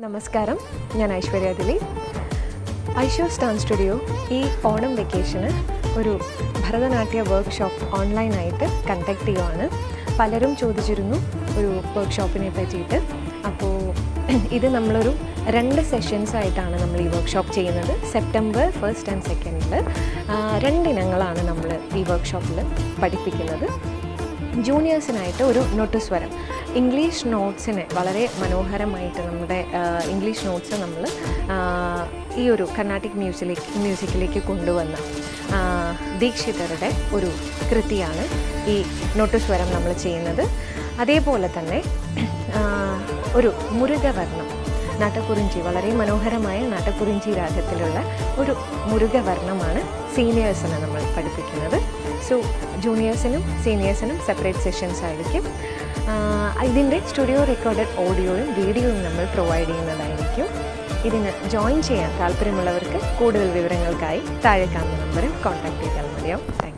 നമസ്കാരം, ഞാൻ Aishwarya Dileep. ഐഷോസ് dance studio ഈ ഓണം വെക്കേഷന് ഒരു ഭരതനാട്യ വർക്ക്ഷോപ്പ് ഓൺലൈനായിട്ട് കണ്ടക്ട് ചെയ്യുവാണ്. പലരും ചോദിച്ചിരുന്നു ഒരു വർക്ക്ഷോപ്പിനെ പറ്റിയിട്ട്. അപ്പോൾ ഇത് നമ്മളൊരു 2 സെഷൻസായിട്ടാണ് നമ്മൾ ഈ വർക്ക്ഷോപ്പ് ചെയ്യുന്നത്. സെപ്റ്റംബർ 1 and 2 2 ഇനങ്ങളാണ് നമ്മൾ ഈ വർക്ക്ഷോപ്പിൽ പഠിപ്പിക്കുന്നത്. ജൂനിയേഴ്സിനായിട്ട് ഒരു നോട്ടുസ്വരം ഇംഗ്ലീഷ് നോട്ട്സിനെ വളരെ മനോഹരമായിട്ട് നമ്മുടെ ഇംഗ്ലീഷ് നോട്ട്സ് നമ്മൾ ഈ ഒരു കർണാട്ടിക് മ്യൂസിക്കിലേക്ക് കൊണ്ടുവന്ന ദീക്ഷിതരുടെ ഒരു കൃതിയാണ് ഈ നോട്ടുസ്വരം നമ്മൾ ചെയ്യുന്നത്. അതേപോലെ തന്നെ ഒരു മുരുകവർണം നാട്ടക്കുറിഞ്ചി, വളരെ മനോഹരമായ നാട്ടക്കുറിഞ്ചി രാഗത്തിലുള്ള ഒരു മുരുകവർണമാണ് സീനിയേഴ്സിനെ നമ്മൾ പഠിപ്പിക്കുന്നത്. സോ ജൂനിയേഴ്സിനും സീനിയേഴ്സിനും സെപ്പറേറ്റ് സെഷൻസ് ആയിരിക്കും. ഇതിൻ്റെ സ്റ്റുഡിയോ റെക്കോർഡഡ് ഓഡിയോയും വീഡിയോയും നമ്മൾ പ്രൊവൈഡ് ചെയ്യുന്നതായിരിക്കും. ഇതിന് ജോയിൻ ചെയ്യാൻ താല്പര്യമുള്ളവർക്ക് കൂടുതൽ വിവരങ്ങൾക്കായി താഴെ കാണുന്ന നമ്പറിൽ കോൺടാക്ട് ചെയ്താൽ മതിയാവും. Thank you.